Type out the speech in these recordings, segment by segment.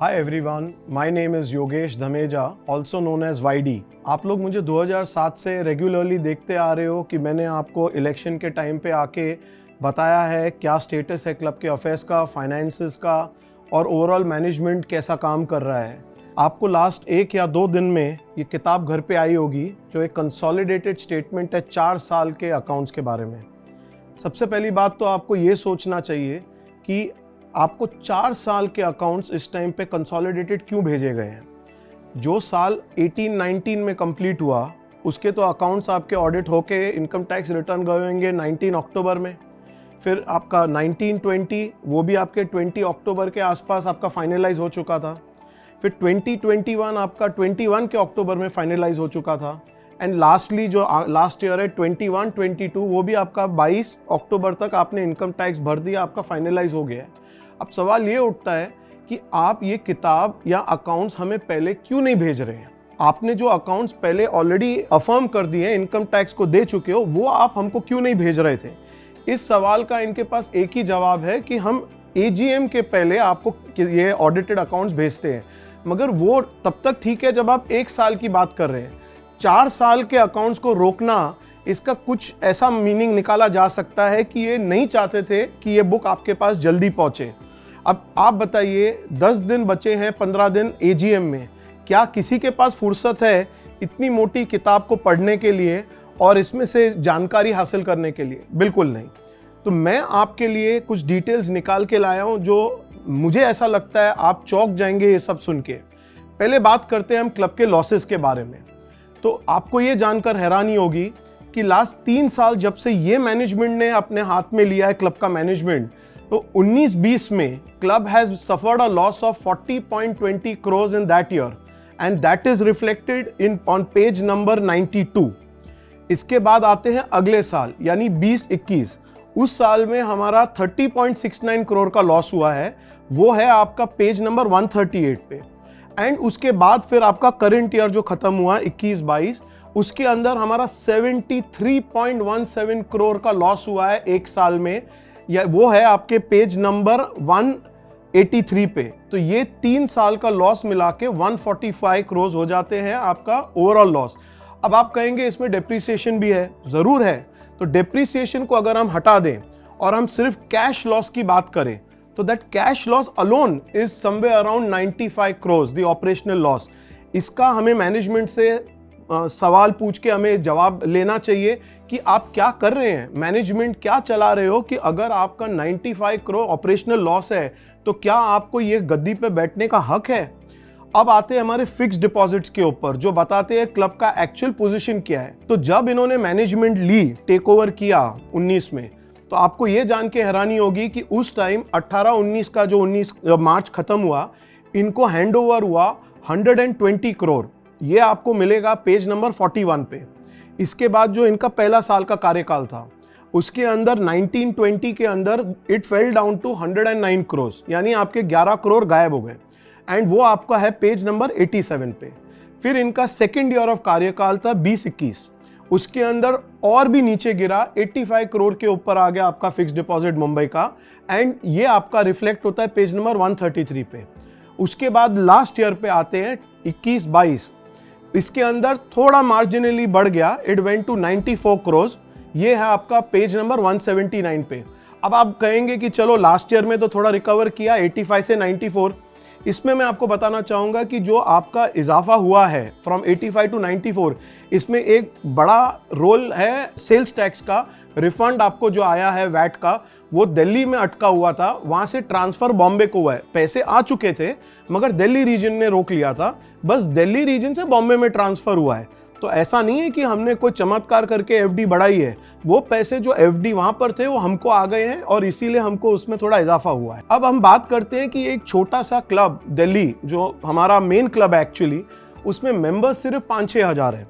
Hi everyone, my name is Yogesh Dhameja, also known as YD. आप लोग मुझे 2007 से रेगुलरली देखते आ रहे हो कि मैंने आपको इलेक्शन के टाइम पे आके बताया है क्या स्टेटस है क्लब के अफेयर्स का, फाइनेंसेस का और ओवरऑल मैनेजमेंट कैसा काम कर रहा है। आपको लास्ट 1 या 2 दिन में ये किताब घर पे आई होगी जो एक कंसोलिडेटेड स्टेटमेंट है 4 साल के अकाउंट्स के बारे में। सबसे पहली बात तो आपको ये सोचना चाहिए कि आपको 4 साल के अकाउंट्स इस टाइम पे कंसोलिडेटेड क्यों भेजे गए हैं। जो साल 18-19 में कंप्लीट हुआ उसके तो अकाउंट्स आपके ऑडिट होके इनकम टैक्स रिटर्न गए होंगे 19 अक्टूबर में। फिर आपका 19-20 वो भी आपके 20 अक्टूबर के आसपास आपका फाइनलाइज हो चुका था। फिर 2021 आपका 21 के अक्टूबर में फाइनलाइज हो चुका था। एंड लास्टली जो लास्ट ईयर है 21-22 वो भी आपका 22 अक्टूबर तक आपने इनकम टैक्स भर दिया, आपका फाइनलाइज हो गया है। अब सवाल ये उठता है कि आप ये किताब या अकाउंट्स हमें पहले क्यों नहीं भेज रहे हैं। आपने जो अकाउंट्स पहले ऑलरेडी अफर्म कर दिए, इनकम टैक्स को दे चुके हो, वो आप हमको क्यों नहीं भेज रहे थे। इस सवाल का इनके पास एक ही जवाब है कि हम AGM के पहले आपको ये ऑडिटेड अकाउंट्स भेजते हैं, मगर वो तब तक ठीक है जब आप 1 साल की बात कर रहे हैं। 4 साल के अकाउंट्स को रोकना, इसका कुछ ऐसा मीनिंग निकाला जा सकता है कि ये नहीं चाहते थे कि ये बुक आपके पास जल्दी पहुंचे। अब आप बताइए 10 दिन बचे हैं, 15 दिन AGM में, क्या किसी के पास फुर्सत है इतनी मोटी किताब को पढ़ने के लिए और इसमें से जानकारी हासिल करने के लिए? बिल्कुल नहीं। तो मैं आपके लिए कुछ डिटेल्स निकाल के लाया हूं जो मुझे ऐसा लगता है आप चौंक जाएंगे ये सब सुन के। पहले बात करते हैं हम क्लब के लॉसेस के बारे में। तो आपको ये जानकर हैरानी होगी कि लास्ट 3 साल जब से ये मैनेजमेंट ने अपने हाथ में लिया है क्लब का मैनेजमेंट, तो 19-20 में club has suffered a loss of 40.20 crores in that year and that is reflected in on page number 92। इसके बाद आते हैं अगले साल यानी 20-21। उस साल में हमारा 30.69 करोड़ का लॉस हुआ है, वो है आपका पेज नंबर 138 पे। एंड उसके बाद फिर आपका करंट ईयर जो खत्म हुआ 21-22, उसके अंदर हमारा 73.17 करोड़ का लॉस हुआ है 1 साल में, या वो है आपके पेज नंबर 183 पे। तो ये 3 साल का लॉस मिला के 145 करोड़ हो जाते हैं आपका ओवरऑल लॉस। अब आप कहेंगे इसमें डेप्रिसिएशन भी है, जरूर है। तो डेप्रिसिएशन को अगर हम हटा दें और हम सिर्फ कैश लॉस की बात करें तो that cash loss alone is somewhere around 95 crore the operational loss. इसका हमें मैनेजमेंट से सवाल पूछ के हमें जवाब लेना चाहिए कि आप क्या कर रहे हैं, मैनेजमेंट क्या चला रहे हो कि अगर आपका 95 करोड़ ऑपरेशनल लॉस है तो क्या आपको ये गद्दी पे बैठने का हक है। अब आते हैं हमारे फिक्स्ड डिपॉजिट्स के ऊपर जो बताते हैं क्लब का एक्चुअल पोजीशन क्या है। तो जब इन्होंने मैनेजमेंट ली, टेक ओवर किया 19 में, तो आपको ये जान के हैरानी होगी कि उस टाइम 18-19 का जो 19 मार्च खत्म हुआ, इनको हैंड ओवर हुआ 120 करोड़। ये आपको मिलेगा पेज नंबर 41 पे। इसके बाद जो इनका पहला साल का कार्यकाल था उसके अंदर 19-20 के अंदर it fell down to 109 crore, यानी आपके 11 करोड़ गायब हो गए। एंड वो आपका है पेज नंबर 87 पे। फिर इनका सेकेंड ईयर ऑफ कार्यकाल था 20-21, उसके अंदर और भी नीचे गिरा, 85 करोड़ के ऊपर आ गया आपका फिक्स डिपॉजिट मुंबई का। एंड ये आपका रिफ्लेक्ट होता है पेज नंबर 133 पे। उसके बाद लास्ट ईयर पे आते हैं 21-22, इसके अंदर थोड़ा मार्जिनली बढ़ गया, इट वेंट टू 94 करोड़। ये है आपका पेज नंबर 179 पे। अब आप कहेंगे कि चलो लास्ट ईयर में तो थोड़ा रिकवर किया 85 से 94। इसमें मैं आपको बताना चाहूंगा कि जो आपका इजाफा हुआ है फ्रॉम 85 टू 94, इसमें एक बड़ा रोल है सेल्स टैक्स का। रिफंड आपको जो आया है वैट का, वो दिल्ली में अटका हुआ था, वहां से ट्रांसफर बॉम्बे को हुआ है। पैसे आ चुके थे मगर दिल्ली रीजन ने रोक लिया था, बस दिल्ली रीजन से बॉम्बे में ट्रांसफर हुआ है। तो ऐसा नहीं है कि हमने कोई चमत्कार करके FD बढ़ाई है, वो पैसे जो FD वहां पर थे वो हमको आ गए हैं और इसीलिए हमको उसमें थोड़ा इजाफा हुआ है। अब हम बात करते हैं कि एक छोटा सा क्लब दिल्ली जो हमारा मेन क्लब है एक्चुअली, उसमें मेंबर्स सिर्फ 5-6 हजार है।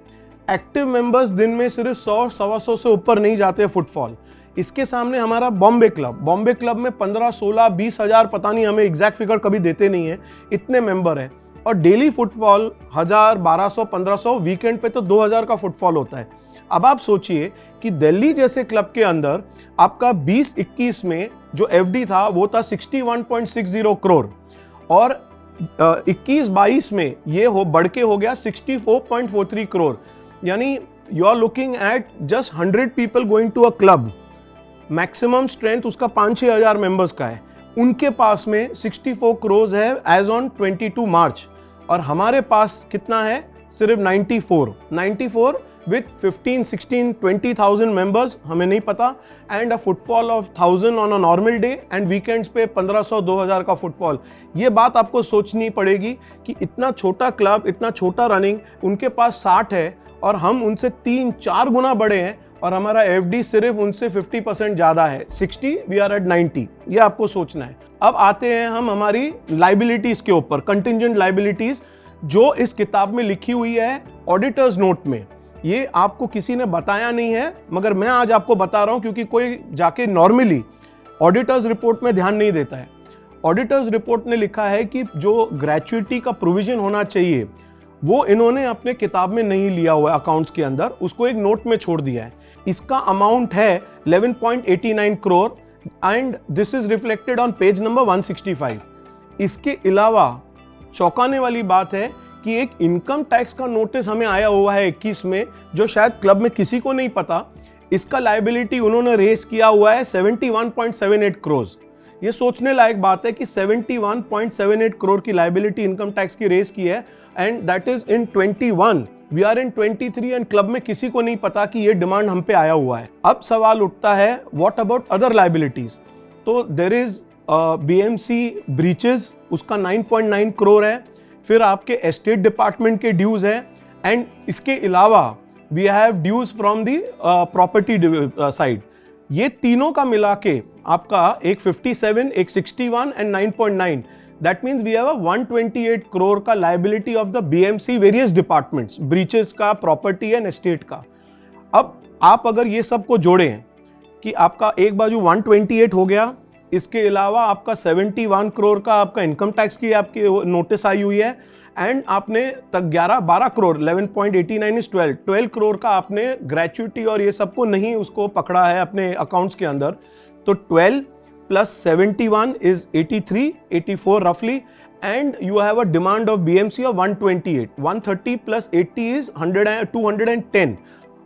एक्टिव मेंबर्स दिन में सिर्फ 100-125 से ऊपर नहीं जाते फुटफॉल। इसके सामने हमारा बॉम्बे क्लब में 15-16-20 हजार, पता नहीं, हमें एग्जैक्ट फिगर कभी देते नहीं है, इतने मेंबर है। और डेली फुटफॉल 1000, 1200-1500, वीकेंड पे तो 2000 का फुटफॉल होता है। अब आप सोचिए कि दिल्ली जैसे क्लब के अंदर आपका 20-21 में जो FD था वो था 61.60 करोड़ और 21-22 में ये बढ़ के हो गया 64.43 करोड़। यानी you are looking at just 100 people going to a club, maximum strength उसका 5-6 हजार मेंबर्स का है। उनके पास में 64 करोड़ है एज ऑन 22 मार्च, और हमारे पास कितना है? सिर्फ 94 विथ 15, 16, 20,000 मेंबर्स, हमें नहीं पता, and a footfall of 1000 on a normal day, and weekends पे 1500, 2000 का फुटफॉल। ये बात आपको सोचनी पड़ेगी कि इतना छोटा क्लब, इतना छोटा रनिंग, उनके पास 60 है और हम उनसे 3-4 गुना बड़े हैं, और हमारा एफडी सिर्फ उनसे 50% ज्यादा है, 60, वी आर एट 90। ये आपको सोचना है। अब आते हैं हम हमारी लाइबिलिटीज के ऊपर, कंटिंजेंट लाइबिलिटीज, जो इस किताब में लिखी हुई है ऑडिटर्स नोट में। ये आपको किसी ने बताया नहीं है, मगर मैं आज आपको बता रहा हूं, क्योंकि कोई जाके नॉर्मली ऑडिटर्स रिपोर्ट में ध्यान नहीं देता है। ऑडिटर्स रिपोर्ट ने लिखा है कि जो ग्रेच्युइटी का प्रोविजन होना चाहिए वो इन्होंने अपने किताब में नहीं लिया हुआ है अकाउंट्स के अंदर, उसको एक नोट में छोड़ दिया है। इसका अमाउंट है 11.89 crore, and this is reflected on page number 165। इसके अलावा चौंकाने वाली बात है कि एक इनकम टैक्स का नोटिस हमें आया हुआ है 21 में, जो शायद क्लब में किसी को नहीं पता। इसका लायबिलिटी उन्होंने रेस किया हुआ है 71.78 करोड़। ये सोचने लायक बात है कि 71.78 करोड़ की लायबिलिटी इनकम टैक्स की रेस की है, and that is in 21, we are in 23, and club में किसी को नहीं पता कि ये डिमांड हम पे आया हुआ है। अब सवाल उठता है, व्हाट अबाउट अदर लायबिलिटीज? तो देयर इज बीएमसी ब्रीचेस, उसका 9.9 करोड़ है। फिर आपके एस्टेट डिपार्टमेंट के ड्यूज है, एंड इसके अलावा we have dues from the property side. ये तीनों का मिला के आपका एक 57, एक 61 and 9.9, that means we have a 128 crore का liability of the BMC various departments, breaches का, प्रॉपर्टी एंड एस्टेट का। अब आप अगर ये सब को जोड़ें कि आपका एक बाजू 128 हो गया, इसके अलावा आपका 71 करोड़ का आपका इनकम टैक्स की आपकी नोटिस आई हुई है, एंड आपने तक 12 करोड़ 11.89 इज 12 करोड़ का आपने ग्रेच्युइटी और ये सबको नहीं उसको पकड़ा है अपने अकाउंट्स के अंदर। तो 12 प्लस 71 इज 84 रफली, and you have a demand of BMC of 128, 130 plus 80 is 210,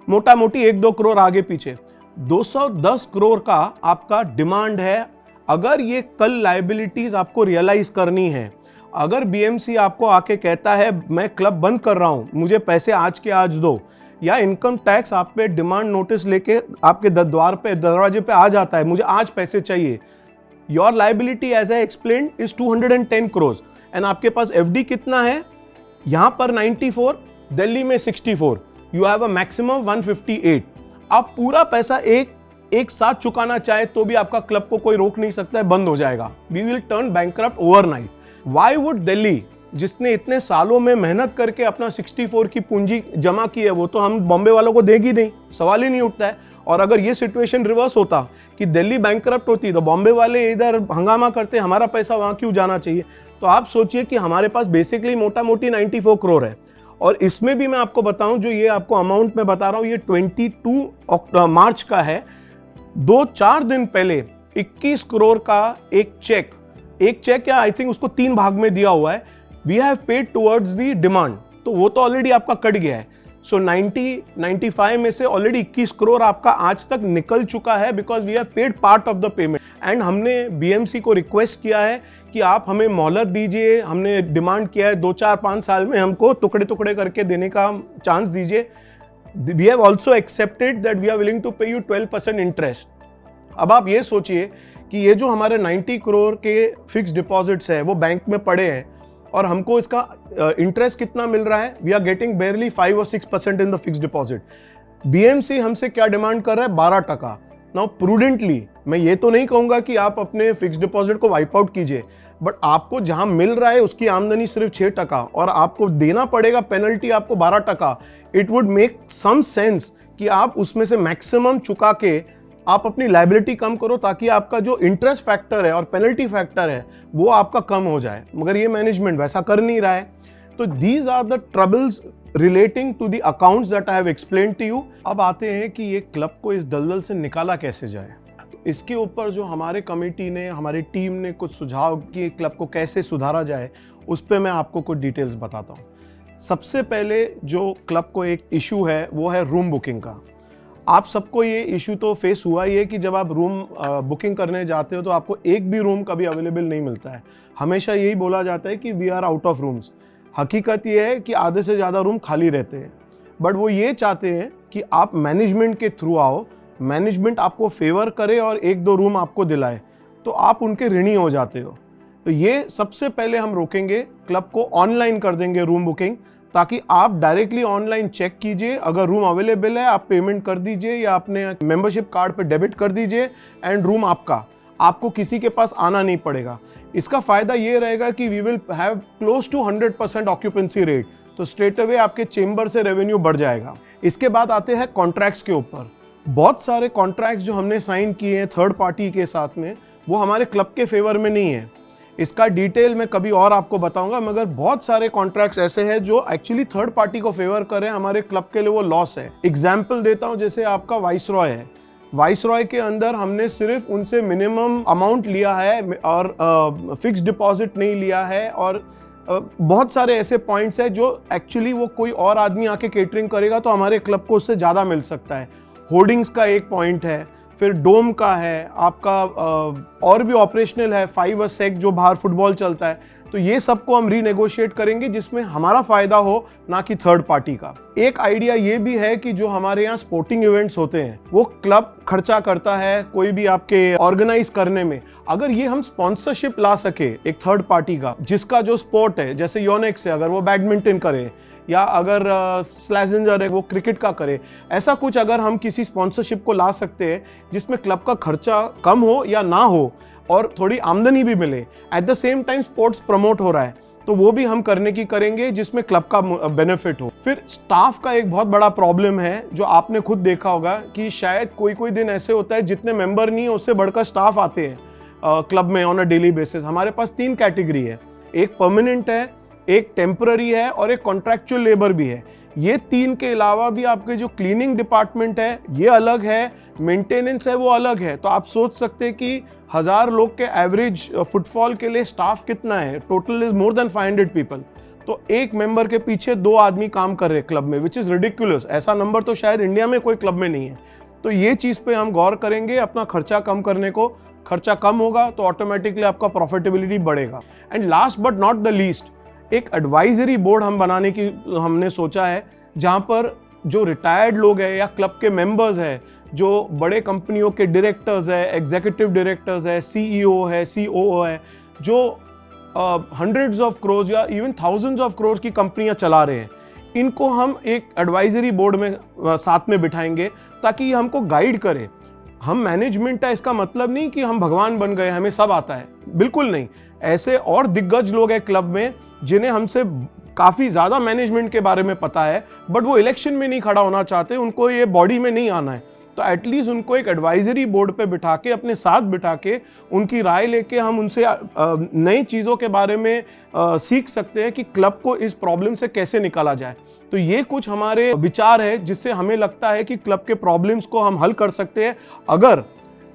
मोटा मोटी 1-2 करोड़ आगे पीछे 210 करोड़ का आपका डिमांड है। अगर ये कल लायबिलिटीज आपको रियलाइज करनी है, अगर बीएमसी आपको आके कहता है मैं क्लब बंद कर रहा हूं, मुझे पैसे आज के आज दो, या इनकम टैक्स आप पे डिमांड नोटिस लेके आपके दरवाजे पे आ जाता है, मुझे आज पैसे चाहिए, your liability as I explained is 210 crore, and आपके पास एफडी कितना है? यहां पर 94, दिल्ली में 64, यू हैव अ मैक्सिमम 158। आप पूरा पैसा एक साथ चुकाना चाहे तो भी आपका क्लब को कोई रोक नहीं सकता है, बंद हो जाएगा। We will turn bankrupt overnight. Why would Delhi, जिसने इतने सालों में मेहनत करके अपना 64 की पूंजी जमा की है, वो तो हम बॉम्बे वालों को देगी नहीं, सवाल ही नहीं उठता है। और अगर ये सिचुएशन रिवर्स होता कि दिल्ली बैंकक्रप्ट होती तो बॉम्बे वाले इधर हंगामा करते, हमारा पैसा वहां क्यों जाना चाहिए? तो आप सोचिए कि हमारे पास बेसिकली मोटा मोटी 94 करोड़ है, और इसमें भी मैं आपको बताऊं, जो ये आपको अमाउंट में बता रहा हूं, ये 22 मार्च का है। 2-4 दिन पहले 21 करोड़ का एक चेक या आई थिंक उसको 3 भाग में दिया हुआ है, we have paid towards the demand, तो वो तो ऑलरेडी आपका कट गया है। सो 95 में से ऑलरेडी 21 करोड़ आपका आज तक निकल चुका है, because we have paid part of the payment. And हमने बीएमसी को रिक्वेस्ट किया है कि आप हमें मोहलत दीजिए, हमने डिमांड किया है 2-4-5 साल में हमको टुकड़े टुकड़े करके देने का चांस दीजिए। We have also accepted that we are willing to pay you 12% interest. अब आप ये सोचिए कि ये जो हमारे 90 करोड़ के फिक्स डिपॉजिट्स है वो बैंक में पड़े हैं, और हमको इसका इंटरेस्ट कितना मिल रहा है? We are getting barely 5 or 6% in the fix deposit. BMC हमसे क्या डिमांड कर रहा है? 12%। नाउ प्रूडेंटली मैं ये तो नहीं कहूंगा कि आप अपने फिक्स डिपॉजिट को वाइप आउट कीजिए, बट आपको जहां मिल रहा है उसकी आमदनी सिर्फ 6% और आपको देना पड़ेगा पेनल्टी आपको 12%। It would make some sense कि आप उसमें से मैक्सिमम चुका के आप अपनी लायबिलिटी कम करो, ताकि आपका जो इंटरेस्ट फैक्टर है और पेनल्टी फैक्टर है वो आपका कम हो जाए, मगर ये मैनेजमेंट वैसा कर नहीं रहा है। तो these are the troubles relating to the accounts that I have explained to you. अब आते हैं कि ये क्लब को इस दलदल से निकाला कैसे जाए। तो इसके ऊपर जो हमारे कमेटी ने, हमारी टीम ने कुछ सुझाव कि क्लब को कैसे सुधारा जाए, उस पर मैं आपको कुछ डिटेल्स बताता हूँ। सबसे पहले जो क्लब को एक इशू है वो है रूम बुकिंग का। आप सबको ये इशू तो फेस हुआ ही है कि जब आप रूम बुकिंग करने जाते हो तो आपको एक भी रूम कभी अवेलेबल नहीं मिलता है। हमेशा यही बोला जाता है कि we are out of rooms. हकीकत ये है कि आधे से ज़्यादा रूम खाली रहते हैं, बट वो ये चाहते हैं कि आप मैनेजमेंट के थ्रू आओ, मैनेजमेंट आपको फेवर करे और एक दो रूम आपको दिलाए, तो आप उनके ऋणी हो जाते हो। तो ये सबसे पहले हम रोकेंगे, क्लब को ऑनलाइन कर देंगे रूम बुकिंग, ताकि आप डायरेक्टली ऑनलाइन चेक कीजिए, अगर रूम अवेलेबल है आप पेमेंट कर दीजिए या अपने मेंबरशिप कार्ड पे डेबिट कर दीजिए एंड रूम आपका, आपको किसी के पास आना नहीं पड़ेगा। इसका फ़ायदा ये रहेगा कि we will have close to 100% occupancy rate, तो स्ट्रेट अवे आपके चेंबर से रेवेन्यू बढ़ जाएगा। इसके बाद आते हैं कॉन्ट्रैक्ट्स के ऊपर। बहुत सारे कॉन्ट्रैक्ट्स जो हमने साइन किए हैं थर्ड पार्टी के साथ में, वो हमारे क्लब के फेवर में नहीं है। इसका डिटेल मैं कभी और आपको बताऊंगा, मगर बहुत सारे कॉन्ट्रैक्ट्स ऐसे हैं जो एक्चुअली थर्ड पार्टी को फेवर कर रहे हैं, हमारे क्लब के लिए वो लॉस है। एग्जाम्पल देता हूं, जैसे आपका वाइसरॉय है, वाइसरॉय के अंदर हमने सिर्फ उनसे मिनिमम अमाउंट लिया है और फिक्स डिपॉजिट नहीं लिया है, और बहुत सारे ऐसे पॉइंट्स हैं जो एक्चुअली वो कोई और आदमी आके केटरिंग करेगा तो हमारे क्लब को उससे ज़्यादा मिल सकता है। होर्डिंग्स का एक पॉइंट है, फिर डोम का है आपका, और भी ऑपरेशनल है, 5 सेक जो बाहर फुटबॉल चलता है। तो ये सबको हम रीनेगोशिएट करेंगे जिसमें हमारा फायदा हो, ना कि थर्ड पार्टी का। एक आइडिया ये भी है कि जो हमारे यहाँ स्पोर्टिंग इवेंट्स होते हैं वो क्लब खर्चा करता है कोई भी आपके ऑर्गेनाइज करने में। अगर ये हम स्पॉन्सरशिप ला सके एक थर्ड पार्टी का, जिसका जो स्पोर्ट है, जैसे योनेक्स है, अगर वो बैडमिंटन करे, या अगर स्लैजेंजर है वो क्रिकेट का करे, ऐसा कुछ अगर हम किसी स्पॉन्सरशिप को ला सकते हैं जिसमें क्लब का खर्चा कम हो या ना हो और थोड़ी आमदनी भी मिले, at the same time sports promote हो रहा है, तो वो भी हम करने की करेंगे जिसमें क्लब का बेनिफिट हो। फिर स्टाफ का एक बहुत बड़ा प्रॉब्लम है जो आपने खुद देखा होगा कि शायद कोई दिन ऐसे होता है जितने मेंबर नहीं है उससे बढ़कर स्टाफ आते हैं क्लब में ऑन अ डेली बेसिस। हमारे पास 3 कैटेगरी है, एक परमानेंट है, एक टेम्पररी है और एक कॉन्ट्रैक्चुअल लेबर भी है। ये 3 के अलावा भी आपके जो क्लीनिंग डिपार्टमेंट है ये अलग है, मेंटेनेंस है वो अलग है। तो आप सोच सकते हैं कि 1000 लोग के एवरेज फुटफॉल के लिए स्टाफ कितना है, total is more than 500 people. तो एक मेंबर के पीछे 2 आदमी काम कर रहे हैं क्लब में, विच इज रिडिकुलस। ऐसा नंबर तो शायद इंडिया में कोई क्लब में नहीं है। तो ये चीज़ पे हम गौर करेंगे अपना खर्चा कम करने को। खर्चा कम होगा तो ऑटोमेटिकली आपका प्रॉफिटेबिलिटी बढ़ेगा। And last but not the least, एक एडवाइजरी बोर्ड हम बनाने की हमने सोचा है, जहां पर जो रिटायर्ड लोग हैं या क्लब के मेंबर्स हैं, जो बड़े कंपनियों के डायरेक्टर्स है, एग्जीक्यूटिव डायरेक्टर्स है, सीईओ है, सीओओ है, जो हंड्रेड्स ऑफ क्रोर्स या इवन थाउजेंड्स ऑफ क्रोर्स की कंपनियां चला रहे हैं, इनको हम एक एडवाइजरी बोर्ड में साथ में बिठाएंगे ताकि ये हमको गाइड करे। हम मैनेजमेंट है, इसका मतलब नहीं कि हम भगवान बन गए, हमें सब आता है, बिल्कुल नहीं। ऐसे और दिग्गज लोग हैं क्लब में जिन्हें हमसे काफ़ी ज़्यादा मैनेजमेंट के बारे में पता है, बट वो इलेक्शन में नहीं खड़ा होना चाहते, उनको ये बॉडी में नहीं आना है। तो एटलीस्ट उनको एक एडवाइजरी बोर्ड पे बिठा के, अपने साथ बिठा के, उनकी राय लेके हम उनसे नई चीज़ों के बारे में सीख सकते हैं कि क्लब को इस प्रॉब्लम से कैसे निकाला जाए। तो ये कुछ हमारे विचार है जिससे हमें लगता है कि क्लब के प्रॉब्लम्स को हम हल कर सकते हैं। अगर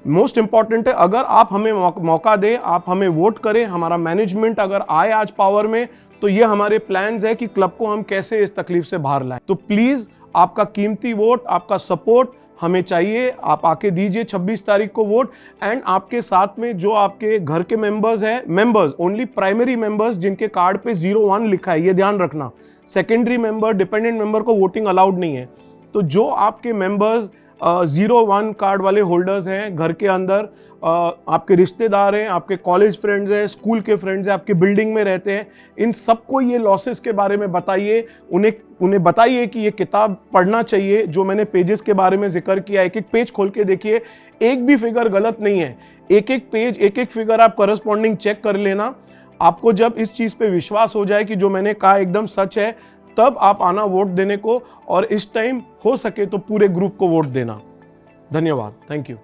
मोस्ट इंपॉर्टेंट है, अगर आप हमें मौका दें, आप हमें वोट करें, हमारा मैनेजमेंट अगर आए आज पावर में, तो ये हमारे प्लान्स है कि क्लब को हम कैसे इस तकलीफ से बाहर लाएं। तो प्लीज आपका कीमती वोट, आपका सपोर्ट हमें चाहिए। आप आके दीजिए 26 तारीख को वोट। एंड आपके साथ में जो आपके घर के मेंबर्स हैं, मेंबर्स ओनली प्राइमरी मेंबर्स जिनके कार्ड पे 01 लिखा है, ये ध्यान रखना। सेकेंडरी मेंबर, डिपेंडेंट मेंबर को वोटिंग अलाउड नहीं है। तो जो आपके मेंबर्स 01 कार्ड वाले होल्डर्स हैं घर के अंदर, आपके रिश्तेदार हैं, आपके कॉलेज फ्रेंड्स हैं, स्कूल के फ्रेंड्स हैं, आपके बिल्डिंग में रहते हैं, इन सबको ये लॉसेस के बारे में बताइए। उन्हें बताइए कि ये किताब पढ़ना चाहिए जो मैंने पेजेस के बारे में जिक्र किया। एक एक पेज खोल के देखिए, एक भी फिगर गलत नहीं है। एक एक पेज, एक एक फिगर आप करस्पॉन्डिंग चेक कर लेना। आपको जब इस चीज़ पे विश्वास हो जाए कि जो मैंने कहा एकदम सच है, तब आप आना वोट देने को, और इस टाइम हो सके तो पूरे ग्रुप को वोट देना। धन्यवाद, थैंक यू।